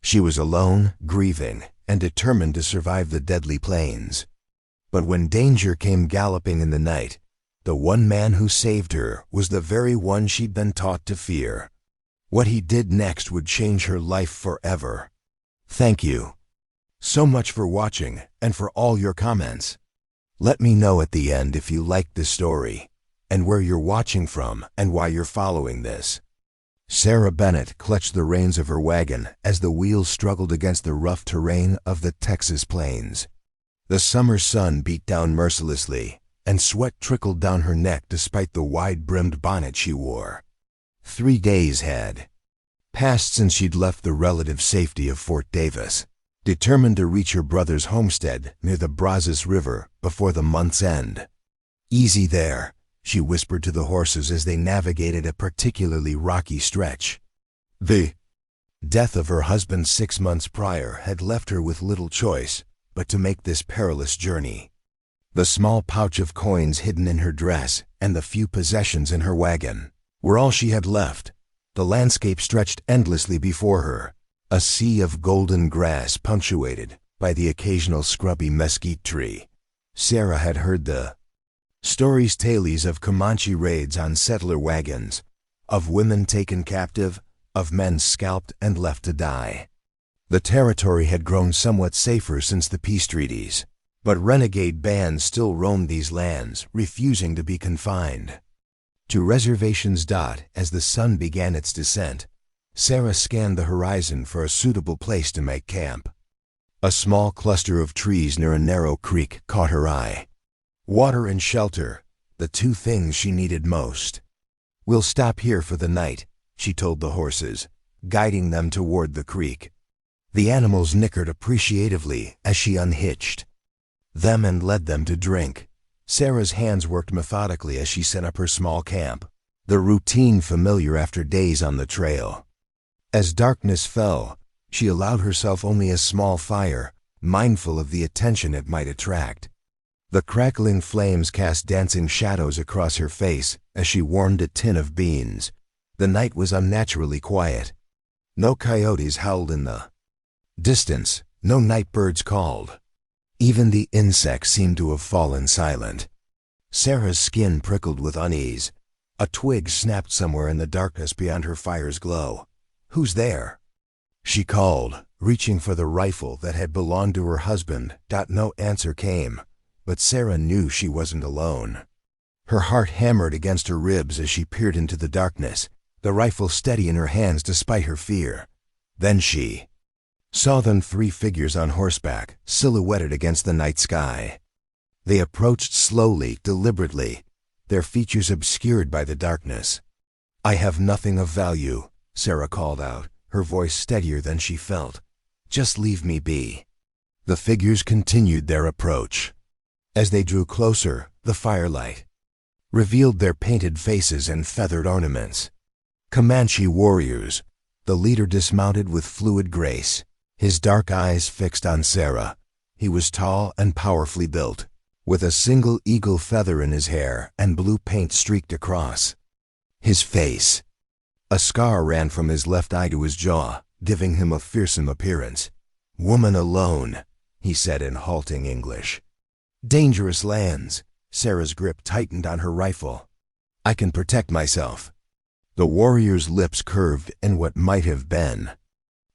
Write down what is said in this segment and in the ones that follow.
She was alone, grieving, and determined to survive the deadly plains. But when danger came galloping in the night, the one man who saved her was the very one she'd been taught to fear. What he did next would change her life forever. Thank you so much for watching and for all your comments. Let me know at the end if you liked this story, and where you're watching from and why you're following this. Sarah Bennett clutched the reins of her wagon as the wheels struggled against the rough terrain of the Texas plains. The summer sun beat down mercilessly, and sweat trickled down her neck despite the wide-brimmed bonnet she wore. 3 days had passed since she'd left the relative safety of Fort Davis, determined to reach her brother's homestead near the Brazos River before the month's end. "Easy there," she whispered to the horses as they navigated a particularly rocky stretch. The death of her husband 6 months prior had left her with little choice but to make this perilous journey. The small pouch of coins hidden in her dress and the few possessions in her wagon were all she had left. The landscape stretched endlessly before her, a sea of golden grass punctuated by the occasional scrubby mesquite tree. Sarah had heard the tales of Comanche raids on settler wagons, of women taken captive, of men scalped and left to die. The territory had grown somewhat safer since the peace treaties, but renegade bands still roamed these lands, refusing to be confined to reservations. As the sun began its descent, Sarah scanned the horizon for a suitable place to make camp. A small cluster of trees near a narrow creek caught her eye. Water and shelter, the two things she needed most. "We'll stop here for the night," she told the horses, guiding them toward the creek. The animals nickered appreciatively as she unhitched them and led them to drink. Sarah's hands worked methodically as she set up her small camp, the routine familiar after days on the trail. As darkness fell, she allowed herself only a small fire, mindful of the attention it might attract. The crackling flames cast dancing shadows across her face as she warmed a tin of beans. The night was unnaturally quiet. No coyotes howled in the distance, no night birds called. Even the insects seemed to have fallen silent. Sarah's skin prickled with unease. A twig snapped somewhere in the darkness beyond her fire's glow. "Who's there?" she called, reaching for the rifle that had belonged to her husband. No answer came, but Sarah knew she wasn't alone. Her heart hammered against her ribs as she peered into the darkness, the rifle steady in her hands despite her fear. Then she saw them, 3 figures on horseback, silhouetted against the night sky. They approached slowly, deliberately, their features obscured by the darkness. "I have nothing of value," Sarah called out, her voice steadier than she felt. "Just leave me be." The figures continued their approach. As they drew closer, the firelight revealed their painted faces and feathered ornaments. Comanche warriors. The leader dismounted with fluid grace, his dark eyes fixed on Sarah. He was tall and powerfully built, with a single eagle feather in his hair and blue paint streaked across his face. A scar ran from his left eye to his jaw, giving him a fearsome appearance. "Woman alone," he said in halting English. "Dangerous lands." Sarah's grip tightened on her rifle. "I can protect myself." The warrior's lips curved in what might have been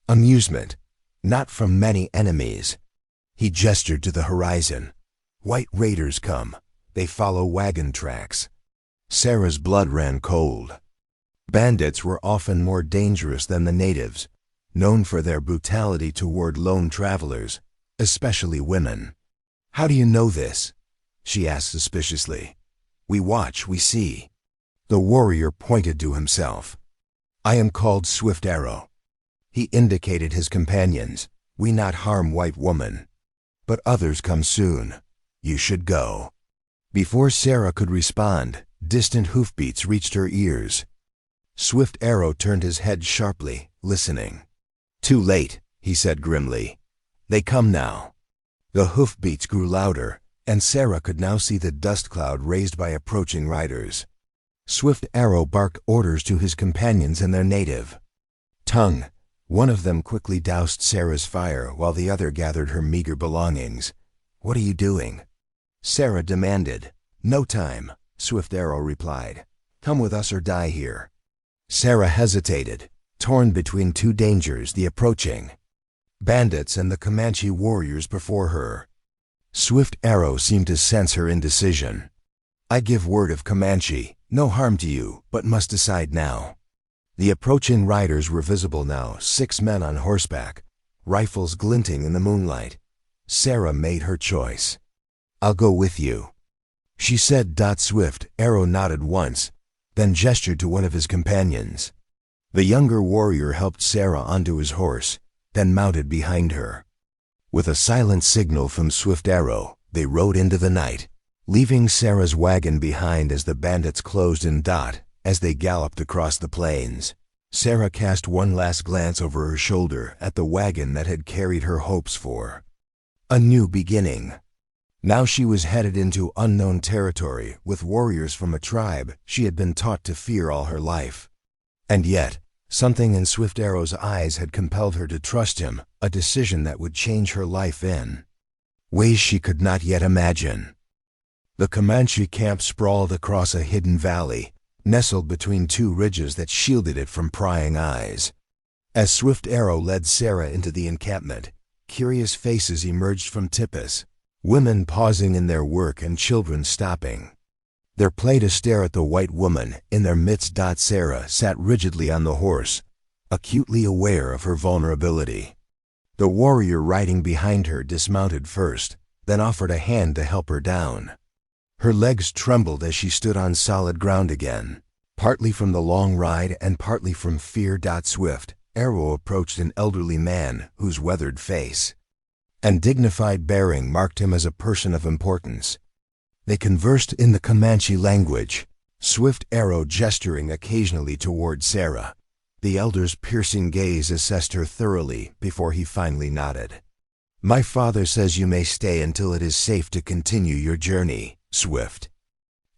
amusement. "Not from many enemies." He gestured to the horizon. "White raiders come. They follow wagon tracks." Sarah's blood ran cold. Bandits were often more dangerous than the natives, known for their brutality toward lone travelers, especially women. "How do you know this?" she asked suspiciously. "We watch, we see." The warrior pointed to himself. "I am called Swift Arrow." He indicated his companions. "We not harm white woman, but others come soon. You should go." Before Sarah could respond, distant hoofbeats reached her ears. Swift Arrow turned his head sharply, listening. "Too late," he said grimly. "They come now." The hoofbeats grew louder, and Sarah could now see the dust cloud raised by approaching riders. Swift Arrow barked orders to his companions in their native tongue. One of them quickly doused Sarah's fire while the other gathered her meager belongings. "What are you doing?" Sarah demanded. "No time," Swift Arrow replied. "Come with us or die here." Sarah hesitated, torn between two dangers: the approaching bandits and the Comanche warriors before her. Swift Arrow seemed to sense her indecision. "I give word of Comanche, no harm to you, but must decide now." The approaching riders were visible now, 6 men on horseback, rifles glinting in the moonlight. Sarah made her choice. "I'll go with you," she said. Swift Arrow nodded once, then gestured to one of his companions. The younger warrior helped Sarah onto his horse, then mounted behind her. With a silent signal from Swift Arrow, they rode into the night, leaving Sarah's wagon behind as the bandits closed in. As they galloped across the plains, Sarah cast one last glance over her shoulder at the wagon that had carried her hopes for a new beginning. Now she was headed into unknown territory with warriors from a tribe she had been taught to fear all her life. And yet, something in Swift Arrow's eyes had compelled her to trust him, a decision that would change her life in ways she could not yet imagine. The Comanche camp sprawled across a hidden valley, nestled between 2 ridges that shielded it from prying eyes. As Swift Arrow led Sarah into the encampment, curious faces emerged from tipis, women pausing in their work and children stopping their play to stare at the white woman in their midst. Sarah sat rigidly on the horse, acutely aware of her vulnerability. The warrior riding behind her dismounted first, then offered a hand to help her down. Her legs trembled as she stood on solid ground again, partly from the long ride and partly from fear. Swift Arrow approached an elderly man whose weathered face and dignified bearing marked him as a person of importance. They conversed in the Comanche language, Swift Arrow gesturing occasionally toward Sarah. The elder's piercing gaze assessed her thoroughly before he finally nodded. "My father says you may stay until it is safe to continue your journey," Swift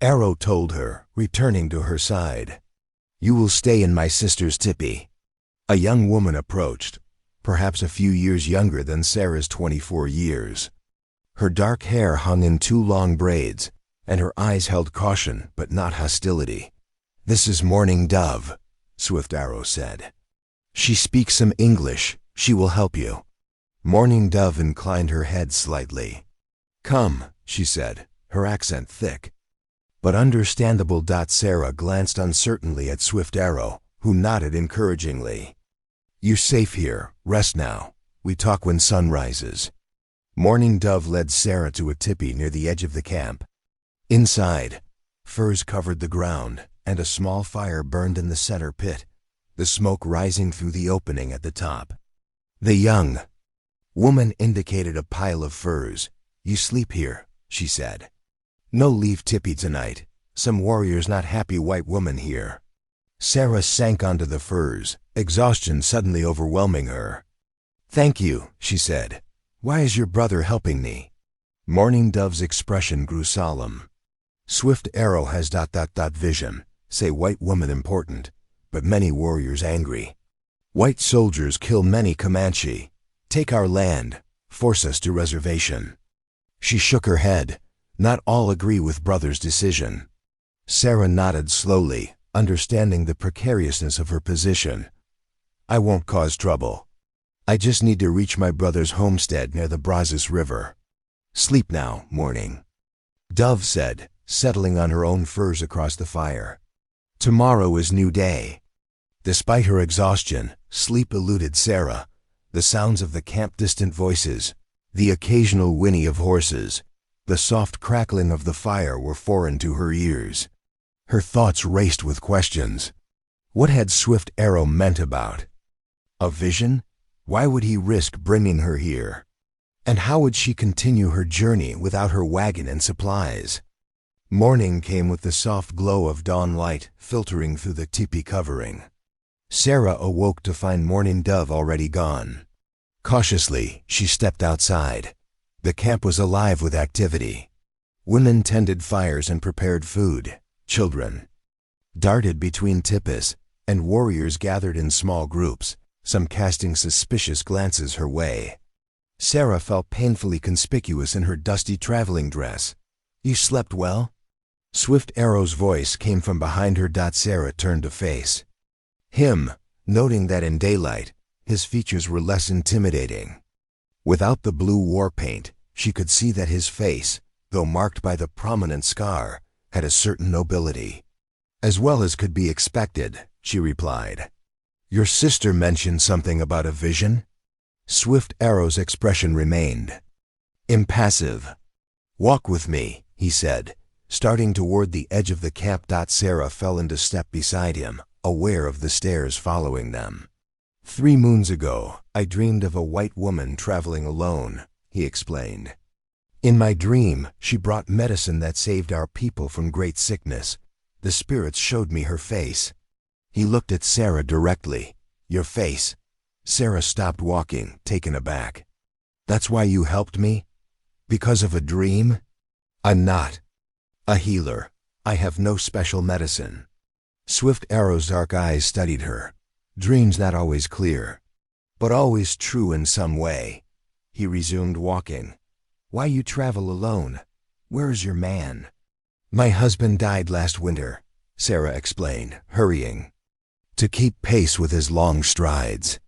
Arrow told her, returning to her side. "You will stay in my sister's tipi." A young woman approached, perhaps a few years younger than Sarah's 24 years. Her dark hair hung in 2 long braids, and her eyes held caution but not hostility. "This is Morning Dove," Swift Arrow said. "She speaks some English. She will help you." Morning Dove inclined her head slightly. "Come," she said, her accent thick but understandable. Sarah glanced uncertainly at Swift Arrow, who nodded encouragingly. "You're safe here. Rest now. We talk when sun rises." Morning Dove led Sarah to a tipi near the edge of the camp. Inside, furs covered the ground, and a small fire burned in the center pit, the smoke rising through the opening at the top. The young woman indicated a pile of furs. "You sleep here," she said. "No leave tipi tonight. Some warriors not happy white woman here." Sarah sank onto the furs, exhaustion suddenly overwhelming her. "Thank you," she said. "Why is your brother helping me?" Morning Dove's expression grew solemn. "Swift Arrow has vision, say white woman important, but many warriors angry. White soldiers kill many Comanche, take our land, force us to reservation." She shook her head. "Not all agree with brother's decision." Sarah nodded slowly, understanding the precariousness of her position. "I won't cause trouble. I just need to reach my brother's homestead near the Brazos River." "Sleep now, Morning," Dove said, settling on her own furs across the fire. "Tomorrow is new day." Despite her exhaustion, sleep eluded Sarah. The sounds of the camp, distant voices, the occasional whinny of horses, the soft crackling of the fire were foreign to her ears. Her thoughts raced with questions. What had Swift Arrow meant about a vision? Why would he risk bringing her here? And how would she continue her journey without her wagon and supplies? Morning came with the soft glow of dawn light filtering through the tipi covering. Sarah awoke to find Morning Dove already gone. Cautiously, she stepped outside. The camp was alive with activity. Women tended fires and prepared food. Children darted between tipis, and warriors gathered in small groups, some casting suspicious glances her way. Sarah felt painfully conspicuous in her dusty traveling dress. "You slept well?" Swift Arrow's voice came from behind her. Sarah turned to face him, noting that in daylight, his features were less intimidating. Without the blue war paint, she could see that his face, though marked by the prominent scar, had a certain nobility. "As well as could be expected," she replied. "Your sister mentioned something about a vision?" Swift Arrow's expression remained impassive. "Walk with me," he said, starting toward the edge of the camp. Sarah fell into step beside him, aware of the stairs following them. "3 moons ago, I dreamed of a white woman traveling alone," he explained. "In my dream, she brought medicine that saved our people from great sickness. The spirits showed me her face." He looked at Sarah directly. "Your face?" Sarah stopped walking, taken aback. "That's why you helped me? Because of a dream?" "I'm not a healer. I have no special medicine." Swift Arrow's dark eyes studied her. "Dreams not always clear, but always true in some way." He resumed walking. "Why you travel alone? Where is your man?" "My husband died last winter," Sarah explained, hurrying to keep pace with his long strides.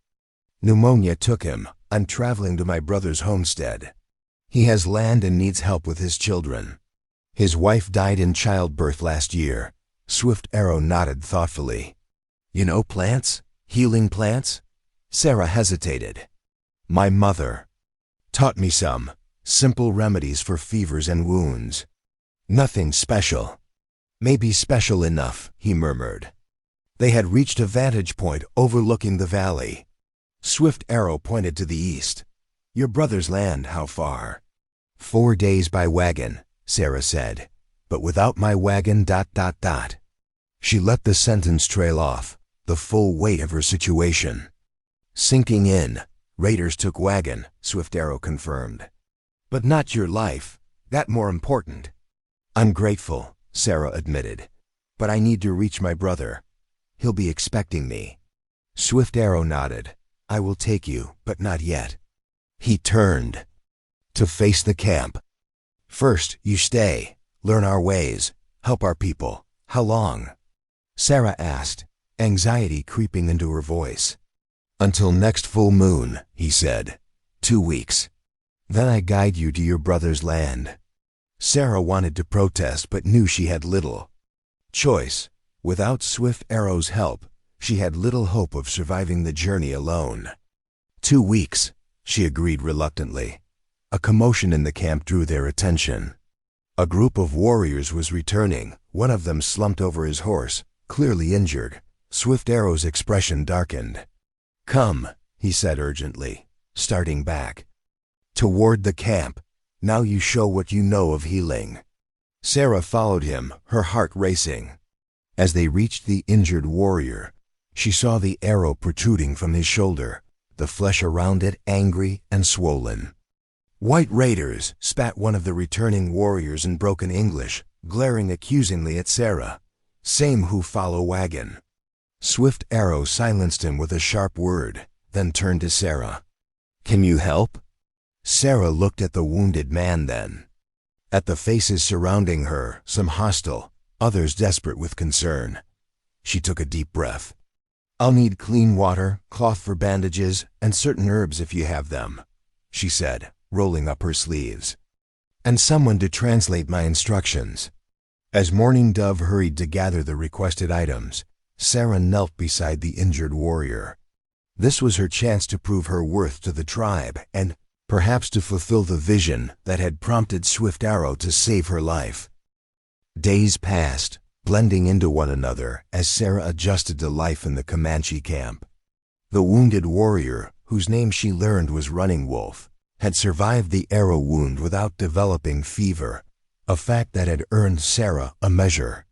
"Pneumonia took him. I'm traveling to my brother's homestead. He has land and needs help with his children. His wife died in childbirth last year." Swift Arrow nodded thoughtfully. "You know plants? Healing plants?" Sarah hesitated. "My mother taught me some simple remedies for fevers and wounds. Nothing special." "Maybe special enough," he murmured. They had reached a vantage point overlooking the valley. Swift Arrow pointed to the east. "Your brother's land, how far?" 4 days by wagon," Sarah said. "But without my wagon... She let the sentence trail off, the full weight of her situation sinking in. "Raiders took Wagon," Swift Arrow confirmed. "But not your life. That more important." "I'm grateful," Sarah admitted. "But I need to reach my brother. He'll be expecting me." Swift Arrow nodded. "I will take you, but not yet." He turned to face the camp. "First, you stay, learn our ways, help our people. How long?" Sarah asked, anxiety creeping into her voice. "Until next full moon," he said. 2 weeks. Then I guide you to your brother's land." Sarah wanted to protest but knew she had little choice. Without Swift Arrow's help, she had little hope of surviving the journey alone. 2 weeks, she agreed reluctantly. A commotion in the camp drew their attention. A group of warriors was returning. One of them slumped over his horse, clearly injured. Swift Arrow's expression darkened. "Come," he said urgently, starting back toward the camp. "Now you show what you know of healing." Sarah followed him, her heart racing. As they reached the injured warrior, she saw the arrow protruding from his shoulder, the flesh around it angry and swollen. "White raiders," spat one of the returning warriors in broken English, glaring accusingly at Sarah. "Same who follow Wagon." Swift Arrow silenced him with a sharp word, then turned to Sarah. "Can you help?" Sarah looked at the wounded man then at the faces surrounding her, some hostile, others desperate with concern. She took a deep breath. "I'll need clean water, cloth for bandages, and certain herbs if you have them," she said, rolling up her sleeves. "And someone to translate my instructions." As Mourning Dove hurried to gather the requested items, Sarah knelt beside the injured warrior. This was her chance to prove her worth to the tribe and perhaps to fulfill the vision that had prompted Swift Arrow to save her life. Days passed, blending into one another as Sarah adjusted to life in the Comanche camp. The wounded warrior, whose name she learned was Running Wolf, had survived the arrow wound without developing fever, a fact that had earned Sarah a measure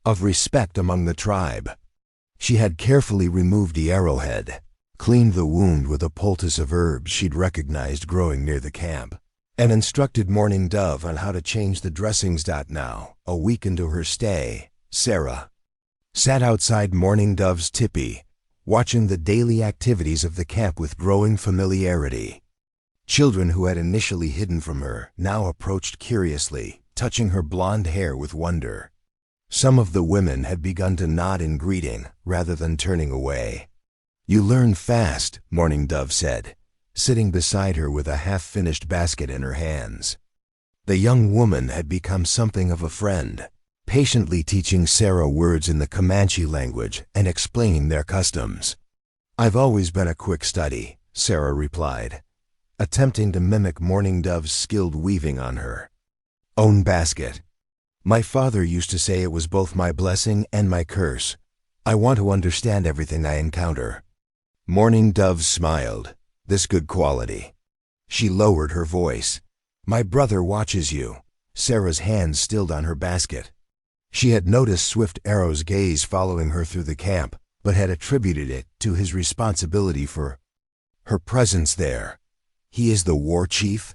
of respect among the tribe. She had carefully removed the arrowhead, cleaned the wound with a poultice of herbs she'd recognized growing near the camp, and instructed Mourning Dove on how to change the dressings. Now, a week into her stay, Sarah sat outside Mourning Dove's tipi, watching the daily activities of the camp with growing familiarity. Children who had initially hidden from her now approached curiously, touching her blonde hair with wonder. Some of the women had begun to nod in greeting rather than turning away. "You learn fast," Mourning Dove said, sitting beside her with a half-finished basket in her hands. The young woman had become something of a friend, patiently teaching Sarah words in the Comanche language and explaining their customs. "I've always been a quick study," Sarah replied, attempting to mimic Mourning Dove's skilled weaving on her own basket. "My father used to say it was both my blessing and my curse. I want to understand everything I encounter." Mourning Dove smiled, this good quality. She lowered her voice. "My brother watches you." Sarah's hands stilled on her basket. She had noticed Swift Arrow's gaze following her through the camp, but had attributed it to his responsibility for her presence there. "He is the war chief?"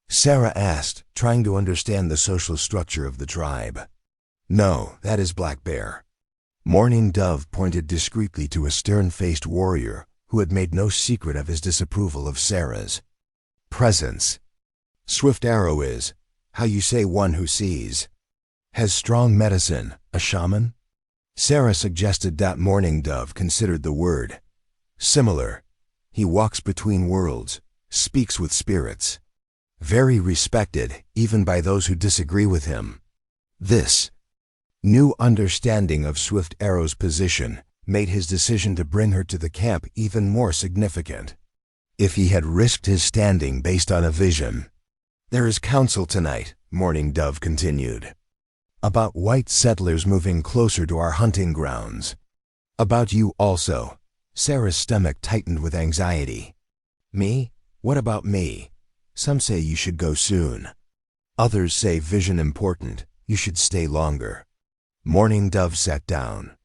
Sarah asked, trying to understand the social structure of the tribe. "No, that is Black Bear." Mourning Dove pointed discreetly to a stern-faced warrior who had made no secret of his disapproval of Sarah's presence. "Swift Arrow is, how you say, one who sees. Has strong medicine, a shaman?" Sarah suggested that Mourning Dove considered the word similar. "He walks between worlds, speaks with spirits. Very respected, even by those who disagree with him." This new understanding of Swift Arrow's position made his decision to bring her to the camp even more significant. If he had risked his standing based on a vision. "There is council tonight," Mourning Dove continued. "About white settlers moving closer to our hunting grounds. About you also." Sarah's stomach tightened with anxiety. "Me? What about me? Some say you should go soon. Others say vision important, you should stay longer." Mourning Dove sat down.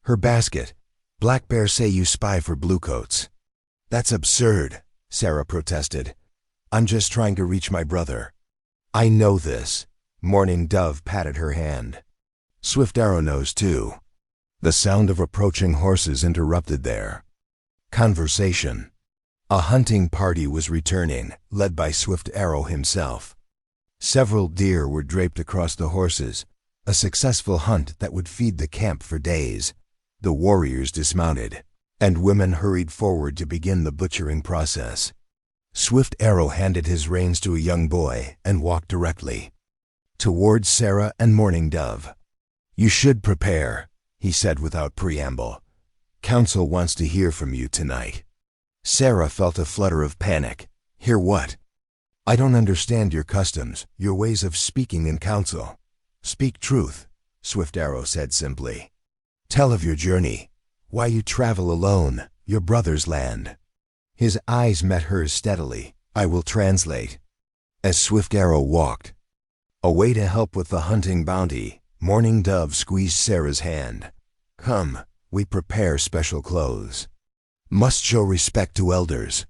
Her basket. "Black Bear say you spy for bluecoats." "That's absurd," Sarah protested. "I'm just trying to reach my brother." "I know this." Mourning Dove patted her hand. "Swift Arrow knows too." The sound of approaching horses interrupted their conversation. A hunting party was returning, led by Swift Arrow himself. Several deer were draped across the horses, a successful hunt that would feed the camp for days. The warriors dismounted, and women hurried forward to begin the butchering process. Swift Arrow handed his reins to a young boy and walked directly towards Sarah and Mourning Dove. "You should prepare," he said without preamble. "Council wants to hear from you tonight." Sarah felt a flutter of panic. "Hear what?" "I don't understand your customs, your ways of speaking in council." "Speak truth," Swift Arrow said simply. "Tell of your journey, why you travel alone, your brother's land." His eyes met hers steadily. "I will translate." As Swift Arrow walked away to help with the hunting bounty, Mourning Dove squeezed Sarah's hand. "Come, we prepare special clothes. Must show respect to elders."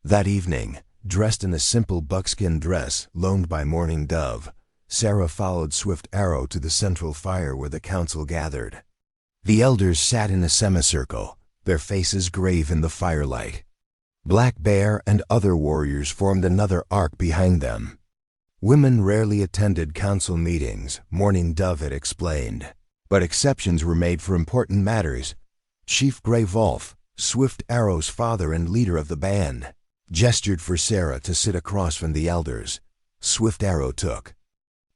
That evening, dressed in a simple buckskin dress loaned by Mourning Dove, Sarah followed Swift Arrow to the central fire where the council gathered. The elders sat in a semicircle, their faces grave in the firelight. Black Bear and other warriors formed another arc behind them. Women rarely attended council meetings, Mourning Dove had explained, but exceptions were made for important matters. Chief Gray Wolf, Swift Arrow's father and leader of the band, gestured for Sarah to sit across from the elders. Swift Arrow took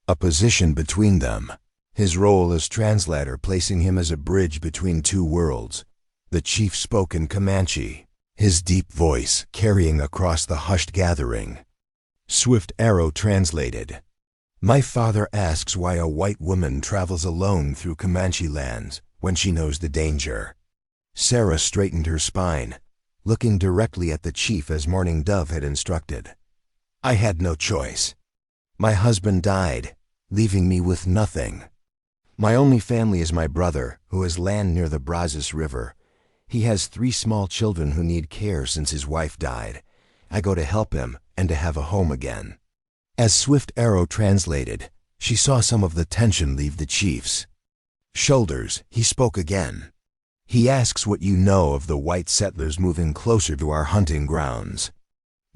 a position between them, his role as translator placing him as a bridge between two worlds. The chief spoke in Comanche, his deep voice carrying across the hushed gathering. Swift Arrow translated. "My father asks why a white woman travels alone through Comanche lands when she knows the danger." Sarah straightened her spine, looking directly at the chief as Mourning Dove had instructed. "I had no choice. My husband died, leaving me with nothing. My only family is my brother, who has land near the Brazos River. He has 3 small children who need care since his wife died. I go to help him and to have a home again." As Swift Arrow translated, she saw some of the tension leave the chief's shoulders. He spoke again. He asks what you know of the white settlers moving closer to our hunting grounds.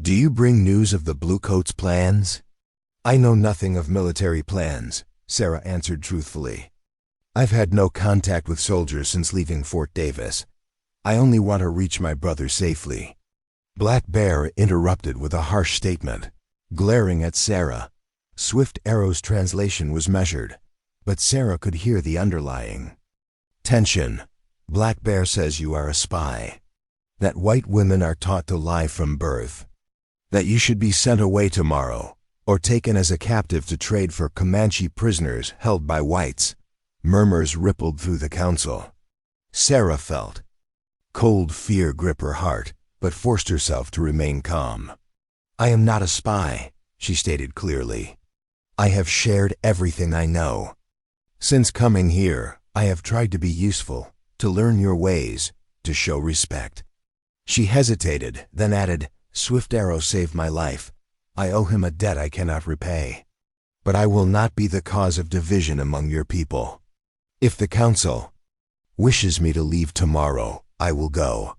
Do you bring news of the Bluecoats' plans? I know nothing of military plans, Sarah answered truthfully. I've had no contact with soldiers since leaving Fort Davis. I only want to reach my brother safely. Black Bear interrupted with a harsh statement, glaring at Sarah. Swift Arrow's translation was measured, but Sarah could hear the underlying tension. Black Bear says you are a spy, that white women are taught to lie from birth, that you should be sent away tomorrow, or taken as a captive to trade for Comanche prisoners held by whites. Murmurs rippled through the council. Sarah felt cold fear grip her heart, but forced herself to remain calm. I am not a spy, she stated clearly. I have shared everything I know. Since coming here, I have tried to be useful, to learn your ways, to show respect. She hesitated, then added, Swift Arrow saved my life. I owe him a debt I cannot repay. But I will not be the cause of division among your people. If the council wishes me to leave tomorrow, I will go.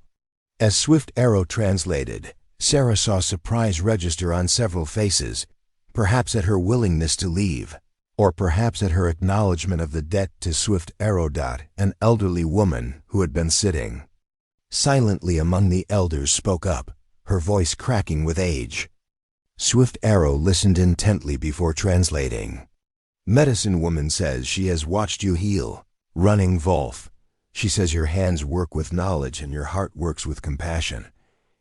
As Swift Arrow translated, Sarah saw surprise register on several faces, perhaps at her willingness to leave, or perhaps at her acknowledgement of the debt to Swift Arrow. An elderly woman who had been sitting silently among the elders spoke up, her voice cracking with age. Swift Arrow listened intently before translating. Medicine Woman says she has watched you heal, running Wolf. She says your hands work with knowledge and your heart works with compassion.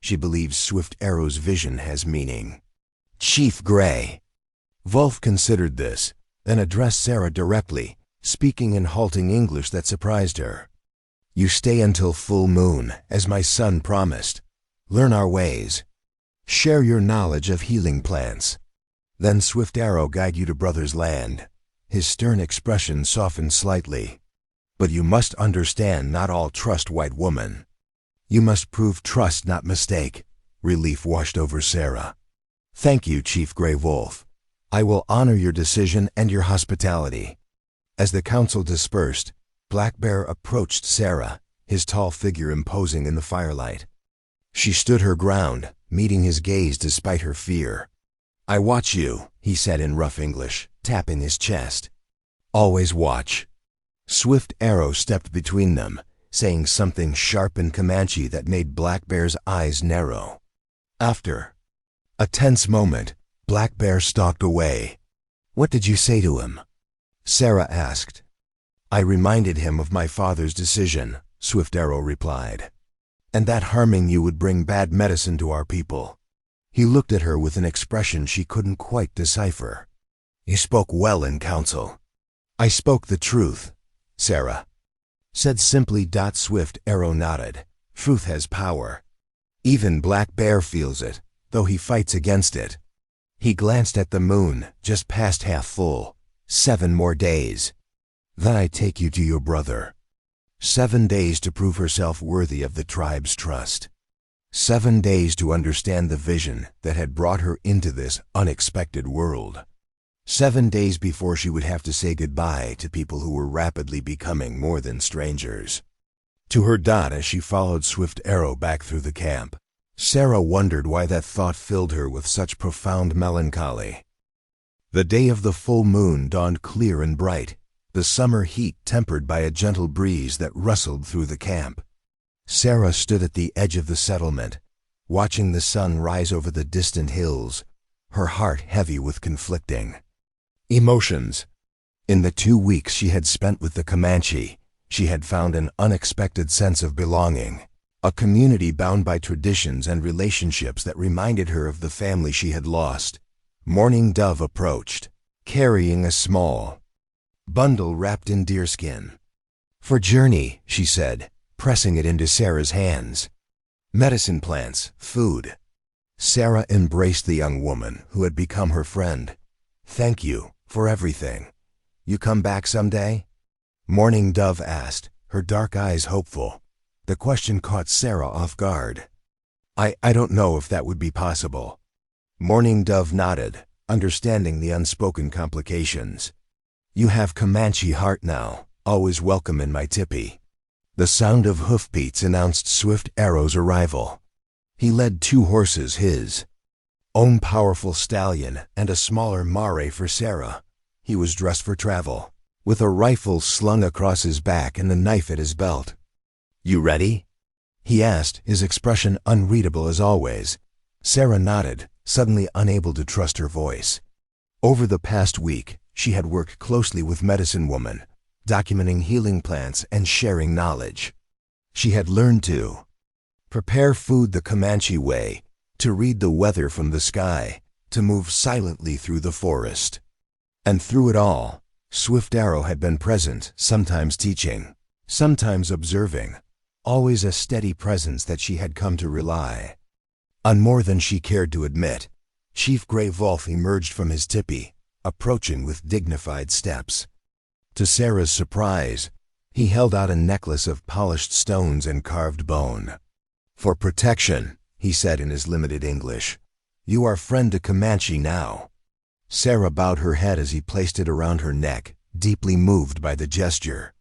She believes Swift Arrow's vision has meaning. Chief Gray. Wolf considered this, then addressed Sarah directly, speaking in halting English that surprised her. You stay until full moon, as my son promised. Learn our ways. Share your knowledge of healing plants. Then Swift Arrow guide you to Brother's land. His stern expression softened slightly. But you must understand not all trust white woman. You must prove trust, not mistake. Relief washed over Sarah. Thank you, Chief Gray Wolf. I will honor your decision and your hospitality. As the council dispersed, Black Bear approached Sarah, his tall figure imposing in the firelight. She stood her ground, meeting his gaze despite her fear. I watch you, he said in rough English, tapping his chest. Always watch. Swift Arrow stepped between them, saying something sharp in Comanche that made Black Bear's eyes narrow. After a tense moment, Black Bear stalked away. What did you say to him? Sarah asked. I reminded him of my father's decision, Swift Arrow replied, and that harming you would bring bad medicine to our people. He looked at her with an expression she couldn't quite decipher. You spoke well in council. I spoke the truth, Sarah said simply. Swift Arrow nodded. Truth has power. Even Black Bear feels it, though he fights against it. He glanced at the moon, just past half full. 7 more days. Then I take you to your brother. 7 days to prove herself worthy of the tribe's trust. 7 days to understand the vision that had brought her into this unexpected world. 7 days before she would have to say goodbye to people who were rapidly becoming more than strangers. To her as she followed Swift Arrow back through the camp, Sarah wondered why that thought filled her with such profound melancholy. The day of the full moon dawned clear and bright, the summer heat tempered by a gentle breeze that rustled through the camp. Sarah stood at the edge of the settlement, watching the sun rise over the distant hills, her heart heavy with conflicting emotions. In the 2 weeks she had spent with the Comanche, she had found an unexpected sense of belonging, a community bound by traditions and relationships that reminded her of the family she had lost. Morning Dove approached, carrying a small bundle wrapped in deerskin. For Journey, she said, pressing it into Sarah's hands. Medicine plants, food. Sarah embraced the young woman who had become her friend. Thank you for everything. You come back someday? Morning Dove asked, her dark eyes hopeful. The question caught Sarah off guard. I don't know if that would be possible. Morning Dove nodded, understanding the unspoken complications. You have Comanche heart now, always welcome in my tipi. The sound of hoofbeats announced Swift Arrow's arrival. He led 2 horses, his own powerful stallion and a smaller mare for Sarah. He was dressed for travel, with a rifle slung across his back and a knife at his belt. "You ready?" he asked, his expression unreadable as always. Sarah nodded, suddenly unable to trust her voice. Over the past week, she had worked closely with medicine women, documenting healing plants and sharing knowledge. She had learned to prepare food the Comanche way, to read the weather from the sky, to move silently through the forest. And through it all, Swift Arrow had been present, sometimes teaching, sometimes observing, always a steady presence that she had come to rely on more than she cared to admit. Chief Gray Wolf emerged from his tipi, approaching with dignified steps. To Sarah's surprise, he held out a necklace of polished stones and carved bone. "For protection," he said in his limited English. "You are friend to Comanche now." Sarah bowed her head as he placed it around her neck, deeply moved by the gesture.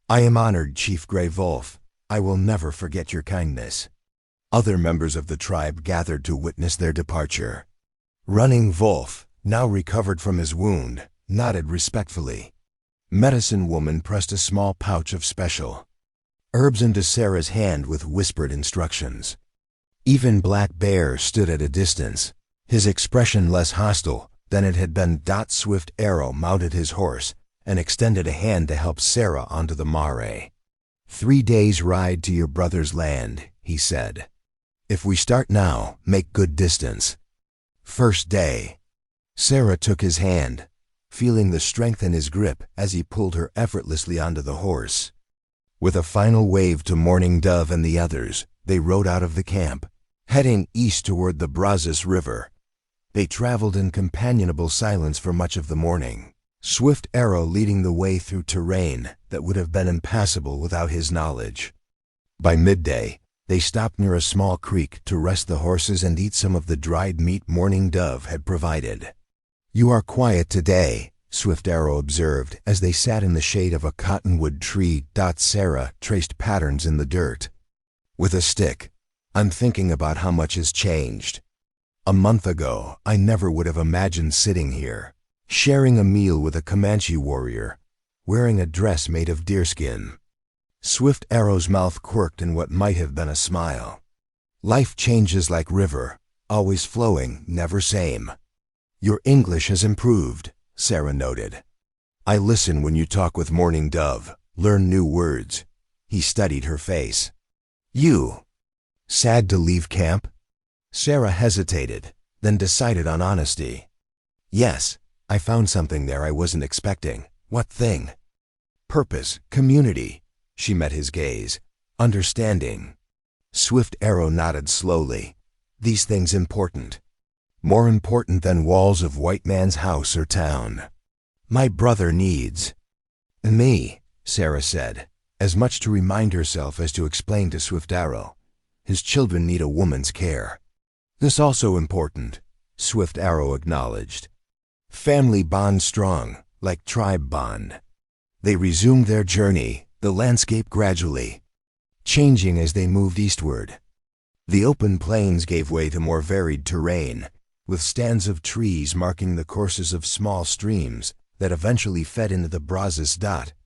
"I am honored, Chief Gray Wolf. I will never forget your kindness." Other members of the tribe gathered to witness their departure. Running Wolf, now recovered from his wound, nodded respectfully. Medicine Woman pressed a small pouch of special herbs into Sarah's hand with whispered instructions. Even Black Bear stood at a distance, his expression less hostile than it had been. Swift Arrow mounted his horse and extended a hand to help Sarah onto the mare. 3 days' ride to your brother's land, he said. If we start now, make good distance. First day. Sarah took his hand, feeling the strength in his grip as he pulled her effortlessly onto the horse. With a final wave to Morning Dove and the others, they rode out of the camp, heading east toward the Brazos River. They traveled in companionable silence for much of the morning, Swift Arrow leading the way through terrain that would have been impassable without his knowledge. By midday, they stopped near a small creek to rest the horses and eat some of the dried meat Morning Dove had provided. "You are quiet today," Swift Arrow observed as they sat in the shade of a cottonwood tree. Sarah traced patterns in the dirt with a stick. "I'm thinking about how much has changed. A month ago, I never would have imagined sitting here, sharing a meal with a Comanche warrior, wearing a dress made of deerskin." Swift Arrow's mouth quirked in what might have been a smile. "Life changes like river, always flowing, never same." "Your English has improved," Sarah noted. "I listen when you talk with Morning Dove, learn new words." He studied her face. "You sad to leave camp?" Sarah hesitated, then decided on honesty. "Yes, I found something there I wasn't expecting." "What thing?" "Purpose, community." She met his gaze. "Understanding." Swift Arrow nodded slowly. "These things important. More important than walls of white man's house or town. My brother needs me," Sarah said, as much to remind herself as to explain to Swift Arrow. "His children need a woman's care." "This also important," Swift Arrow acknowledged. "Family bond strong, like tribe bond." They resumed their journey, the landscape gradually changing as they moved eastward. The open plains gave way to more varied terrain, with stands of trees marking the courses of small streams that eventually fed into the Brazos.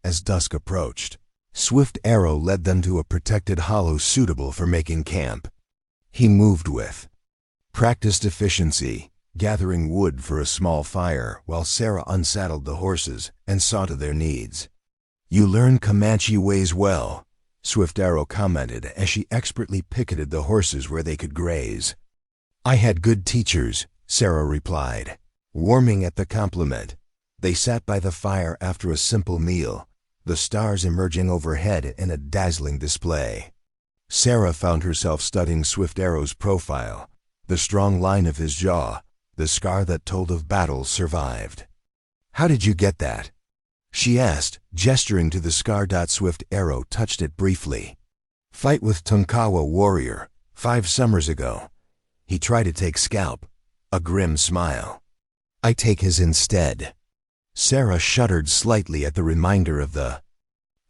As dusk approached, Swift Arrow led them to a protected hollow suitable for making camp. He moved with practiced efficiency, gathering wood for a small fire while Sarah unsaddled the horses and saw to their needs. "You learn Comanche ways well," Swift Arrow commented as she expertly picketed the horses where they could graze. "I had good teachers," Sarah replied, warming at the compliment. They sat by the fire after a simple meal, the stars emerging overhead in a dazzling display. Sarah found herself studying Swift Arrow's profile, the strong line of his jaw, the scar that told of battles survived. "How did you get that?" she asked, gesturing to the scar. Swift Arrow touched it briefly. "Fight with Tonkawa warrior, 5 summers ago. He tried to take scalp." A grim smile. "I take his instead." Sarah shuddered slightly at the reminder of the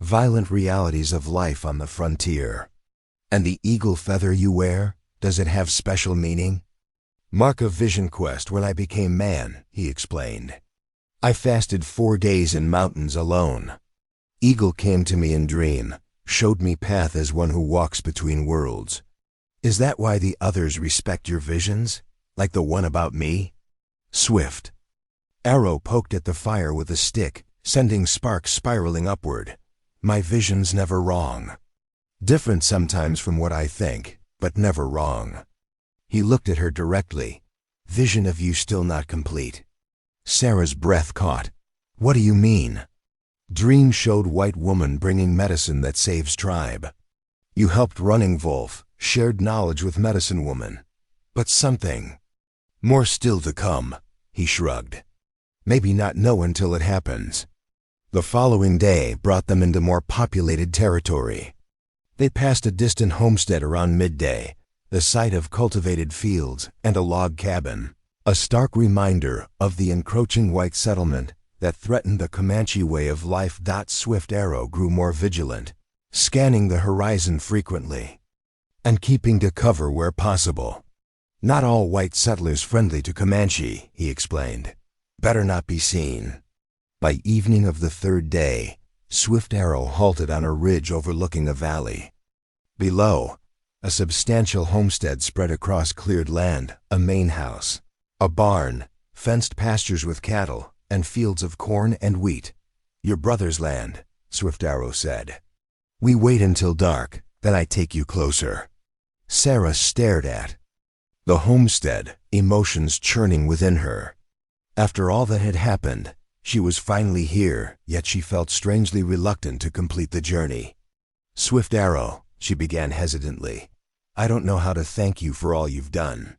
Violent realities of life on the frontier. And the eagle feather you wear, does it have special meaning? Mark of vision quest when I became man, he explained. I fasted 4 days in mountains alone. Eagle came to me in dream, showed me path as one who walks between worlds. Is that why the others respect your visions, like the one about me? Swift. Arrow poked at the fire with a stick, sending sparks spiraling upward. My vision's never wrong. Different sometimes from what I think, but never wrong. He looked at her directly. Vision of you still not complete. Sarah's breath caught. What do you mean? Dream showed white woman bringing medicine that saves tribe. You helped running wolf, shared knowledge with medicine woman. But something more still to come, he shrugged. Maybe not know until it happens. The following day brought them into more populated territory. They passed a distant homestead around midday, the site of cultivated fields and a log cabin, a stark reminder of the encroaching white settlement that threatened the Comanche way of life. Swift Arrow grew more vigilant, scanning the horizon frequently, and keeping to cover where possible. Not all white settlers friendly to Comanche, he explained. Better not be seen. By evening of the 3rd day, Swift Arrow halted on a ridge overlooking a valley. Below, a substantial homestead spread across cleared land, a main house, a barn, fenced pastures with cattle, and fields of corn and wheat. Your brother's land, Swift Arrow said. We wait until dark, then I take you closer. Sarah stared at the homestead, emotions churning within her. After all that had happened, she was finally here, yet she felt strangely reluctant to complete the journey. Swift Arrow, she began hesitantly. I don't know how to thank you for all you've done.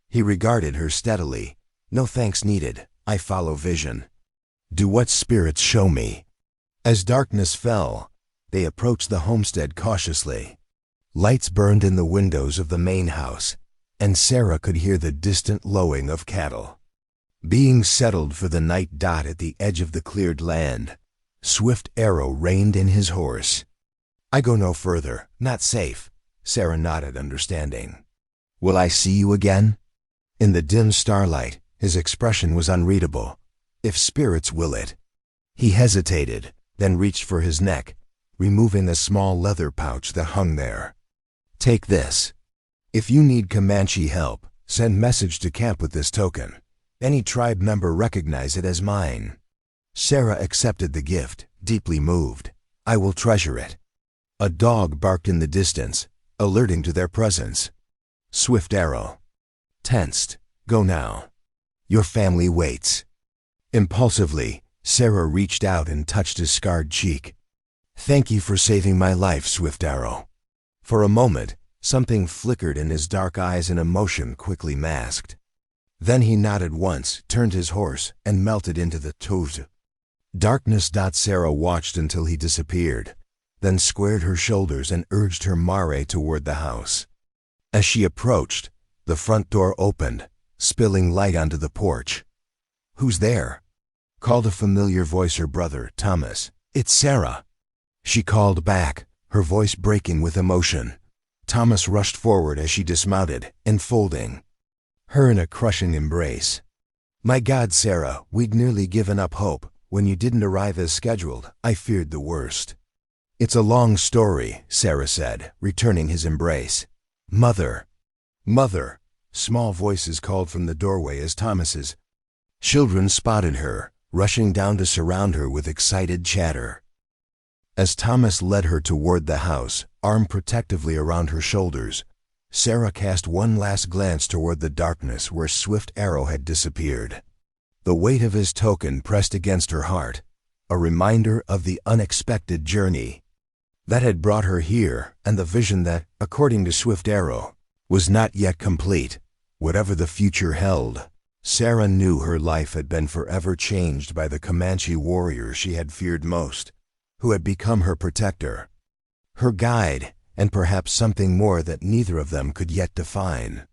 He regarded her steadily. No thanks needed. I follow vision. Do what spirits show me. As darkness fell, they approached the homestead cautiously. Lights burned in the windows of the main house, and Sarah could hear the distant lowing of cattle. Being settled for the night. At the edge of the cleared land, Swift Arrow reined in his horse. I go no further, not safe. Sarah nodded, understanding. Will I see you again? In the dim starlight, his expression was unreadable. If spirits will it. He hesitated, then reached for his neck, removing a small leather pouch that hung there. Take this. If you need Comanche help, send message to camp with this token. Any tribe member recognize it as mine. Sarah accepted the gift, deeply moved. I will treasure it. A dog barked in the distance, alerting to their presence. Swift Arrow tensed. Go now. Your family waits. Impulsively, Sarah reached out and touched his scarred cheek. Thank you for saving my life, Swift Arrow. For a moment, something flickered in his dark eyes, and emotion quickly masked. Then he nodded once, turned his horse, and melted into the touve. Darkness. Sarah watched until he disappeared, then squared her shoulders and urged her mare toward the house. As she approached, the front door opened, spilling light onto the porch. Who's there? Called a familiar voice, her brother, Thomas. It's Sarah. She called back, her voice breaking with emotion. Thomas rushed forward as she dismounted, enfolding her in a crushing embrace. My God, Sarah, we'd nearly given up hope. When you didn't arrive as scheduled, I feared the worst. It's a long story, Sarah said, returning his embrace. Mother. Mother. Small voices called from the doorway as Thomas's children spotted her, rushing down to surround her with excited chatter. As Thomas led her toward the house, arm protectively around her shoulders, Sarah cast one last glance toward the darkness where Swift Arrow had disappeared. The weight of his token pressed against her heart, a reminder of the unexpected journey that had brought her here, and the vision that, according to Swift Arrow, was not yet complete. Whatever the future held, Sarah knew her life had been forever changed by the Comanche warrior she had feared most, who had become her protector, her guide, and perhaps something more that neither of them could yet define.